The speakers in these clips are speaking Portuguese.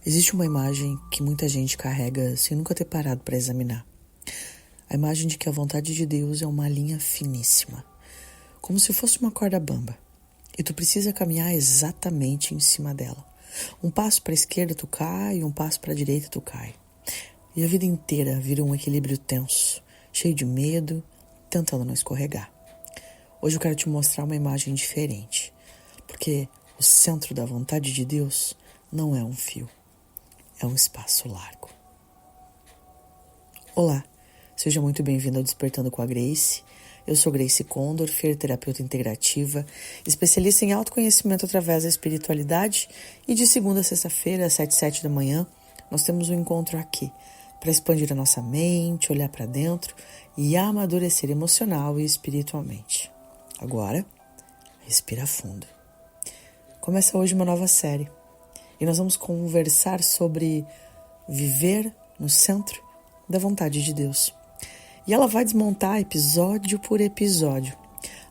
Existe uma imagem que muita gente carrega sem nunca ter parado para examinar. A imagem de que a vontade de Deus é uma linha finíssima, como se fosse uma corda bamba, e tu precisa caminhar exatamente em cima dela. Um passo para a esquerda tu cai, um passo para a direita tu cai. E a vida inteira vira um equilíbrio tenso, cheio de medo, tentando não escorregar. Hoje eu quero te mostrar uma imagem diferente, porque o centro da vontade de Deus não é um fio, é um espaço largo. Olá, seja muito bem-vindo ao Despertando com a Grace. Eu sou Grace Condor, terapeuta integrativa, especialista em autoconhecimento através da espiritualidade, e de segunda a sexta-feira, às 7h07 da manhã, nós temos um encontro aqui para expandir a nossa mente, olhar para dentro e amadurecer emocional e espiritualmente. Agora, respira fundo. Começa hoje uma nova série e nós vamos conversar sobre viver no centro da vontade de Deus. E ela vai desmontar episódio por episódio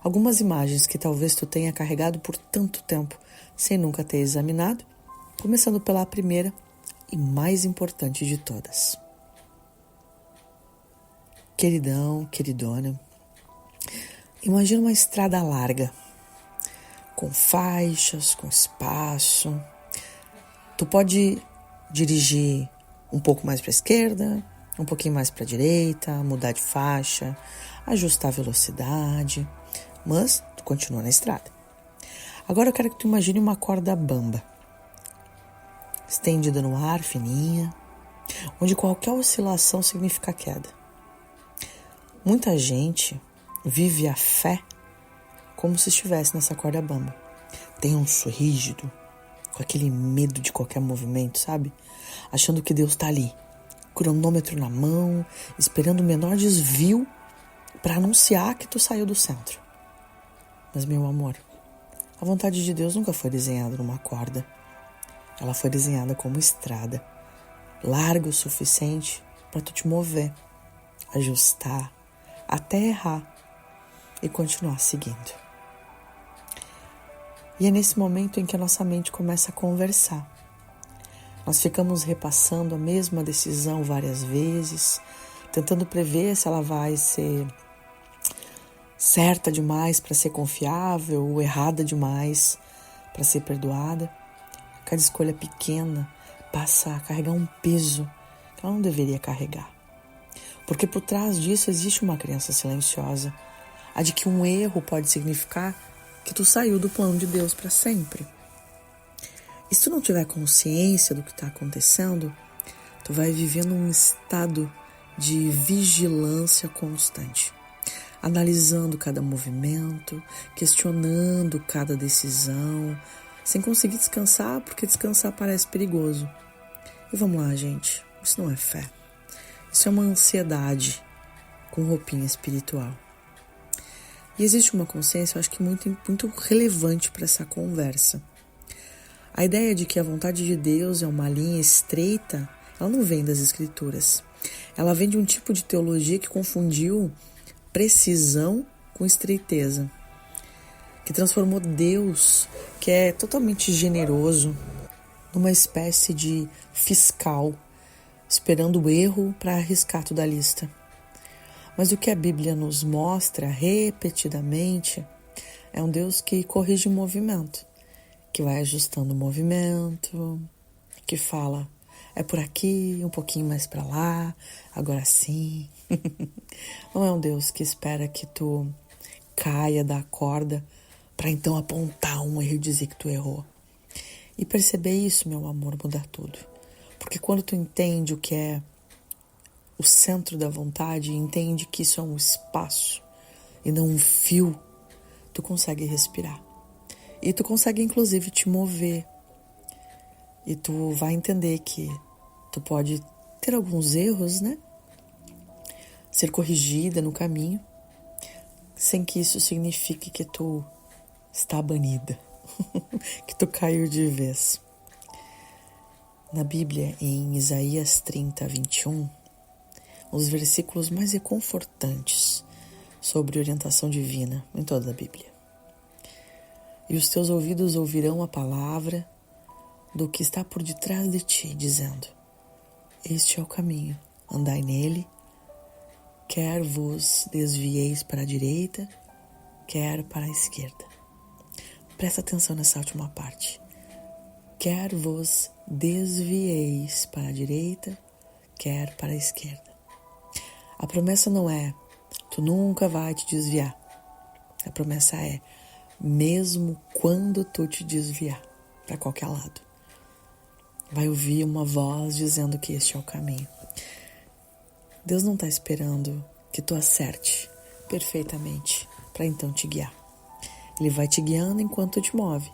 algumas imagens que talvez tu tenha carregado por tanto tempo sem nunca ter examinado, começando pela primeira e mais importante de todas. Queridão, queridona, imagina uma estrada larga, com faixas, com espaço. Tu pode dirigir um pouco mais para a esquerda, um pouquinho mais para a direita, mudar de faixa, ajustar a velocidade, mas tu continua na estrada. Agora eu quero que tu imagine uma corda bamba, estendida no ar, fininha, onde qualquer oscilação significa queda. Muita gente vive a fé como se estivesse nessa corda bamba. Tem um rígido, com aquele medo de qualquer movimento, sabe? Achando que Deus está ali, cronômetro na mão, esperando o menor desvio para anunciar que tu saiu do centro. Mas, meu amor, a vontade de Deus nunca foi desenhada numa corda. Ela foi desenhada como estrada, larga o suficiente para tu te mover, ajustar, até errar e continuar seguindo. E é nesse momento em que a nossa mente começa a conversar. Nós ficamos repassando a mesma decisão várias vezes, tentando prever se ela vai ser certa demais para ser confiável ou errada demais para ser perdoada. Cada escolha pequena passa a carregar um peso que ela não deveria carregar. Porque por trás disso existe uma crença silenciosa, a de que um erro pode significar que tu saiu do plano de Deus para sempre. E se tu não tiver consciência do que está acontecendo, tu vai viver num estado de vigilância constante, analisando cada movimento, questionando cada decisão, sem conseguir descansar, porque descansar parece perigoso. E vamos lá, gente, isso não é fé. Isso é uma ansiedade com roupinha espiritual. E existe uma consciência, eu acho que muito relevante para essa conversa. A ideia de que a vontade de Deus é uma linha estreita, ela não vem das Escrituras. Ela vem de um tipo de teologia que confundiu precisão com estreiteza, que transformou Deus, que é totalmente generoso, numa espécie de fiscal, esperando o erro para arriscar toda a lista. Mas o que a Bíblia nos mostra repetidamente é um Deus que corrige o movimento, que vai ajustando o movimento, que fala, é por aqui, um pouquinho mais para lá, agora sim. Não é um Deus que espera que tu caia da corda para então apontar um erro e dizer que tu errou. E perceber isso, meu amor, muda tudo. Porque quando tu entende o que é o centro da vontade, entende que isso é um espaço e não um fio, tu consegue respirar. E tu consegue, inclusive, te mover. E tu vai entender que tu pode ter alguns erros, né? Ser corrigida no caminho, sem que isso signifique que tu está banida, que tu caiu de vez. Na Bíblia, em Isaías 30:21, os versículos mais reconfortantes sobre orientação divina em toda a Bíblia. E os teus ouvidos ouvirão a palavra do que está por detrás de ti, dizendo: este é o caminho, andai nele, quer vos desvieis para a direita, quer para a esquerda. Presta atenção nessa última parte. Quer vos desvieis para a direita, quer para a esquerda. A promessa não é: tu nunca vai te desviar. A promessa é: mesmo quando tu te desviar para qualquer lado, vai ouvir uma voz dizendo que este é o caminho. Deus não está esperando que tu acerte perfeitamente para então te guiar. Ele vai te guiando enquanto te move.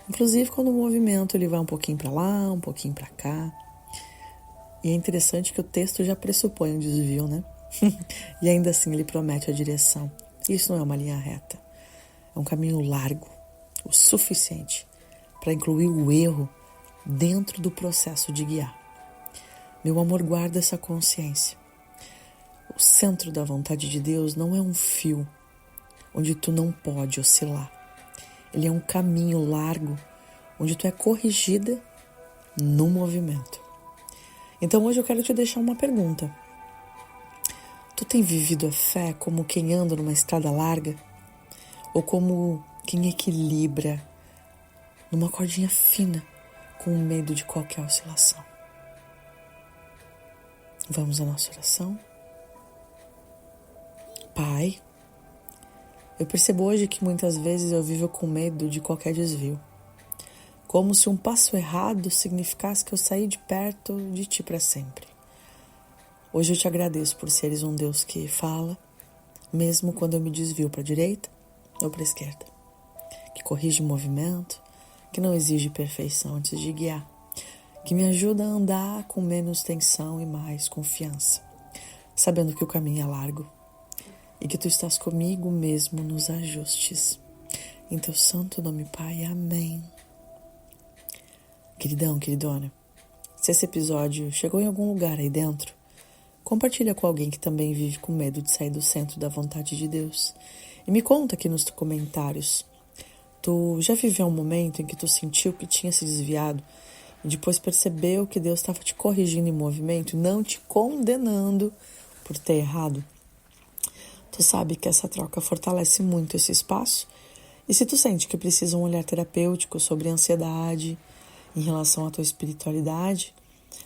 Inclusive quando o movimento ele vai um pouquinho para lá, um pouquinho para cá. E é interessante que o texto já pressupõe um desvio, né? E ainda assim ele promete a direção. Isso não é uma linha reta. É um caminho largo, o suficiente para incluir o erro dentro do processo de guiar. Meu amor, guarda essa consciência. O centro da vontade de Deus não é um fio onde tu não pode oscilar. Ele é um caminho largo onde tu é corrigida no movimento. Então hoje eu quero te deixar uma pergunta. Tu tem vivido a fé como quem anda numa estrada larga? Ou como quem equilibra numa cordinha fina com medo de qualquer oscilação? Vamos à nossa oração? Pai, eu percebo hoje que muitas vezes eu vivo com medo de qualquer desvio. Como se um passo errado significasse que eu saí de perto de Ti para sempre. Hoje eu te agradeço por seres um Deus que fala, mesmo quando eu me desvio para a direita ou para a esquerda. Que corrige o movimento, que não exige perfeição antes de guiar. Que me ajuda a andar com menos tensão e mais confiança, sabendo que o caminho é largo e que Tu estás comigo mesmo nos ajustes. Em Teu santo nome, Pai. Amém. Queridão, queridona, se esse episódio chegou em algum lugar aí dentro, compartilha com alguém que também vive com medo de sair do centro da vontade de Deus. E me conta aqui nos comentários, tu já viveu um momento em que tu sentiu que tinha se desviado e depois percebeu que Deus estava te corrigindo em movimento, não te condenando por ter errado? Tu sabe que essa troca fortalece muito esse espaço. E se tu sente que precisa um olhar terapêutico sobre ansiedade em relação à tua espiritualidade,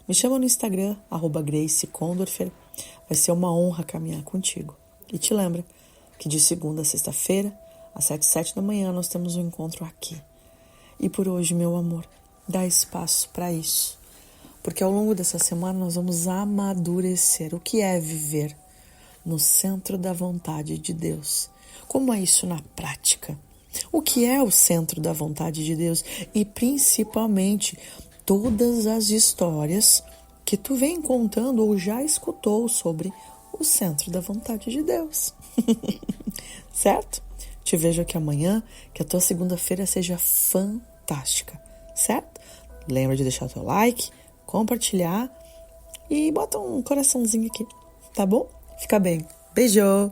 me chama no Instagram, @GraceCondorfer. Vai ser uma honra caminhar contigo. E te lembra que de segunda a sexta-feira, às 7h07 da manhã, nós temos um encontro aqui. E por hoje, meu amor, dá espaço para isso. Porque ao longo dessa semana nós vamos amadurecer o que é viver no centro da vontade de Deus. Como é isso na prática? O que é o centro da vontade de Deus? E principalmente todas as histórias que tu vem contando ou já escutou sobre o centro da vontade de Deus. Certo? Te vejo aqui amanhã, que a tua segunda-feira seja fantástica, certo? Lembra de deixar o teu like, compartilhar e bota um coraçãozinho aqui, tá bom? Fica bem. Beijo!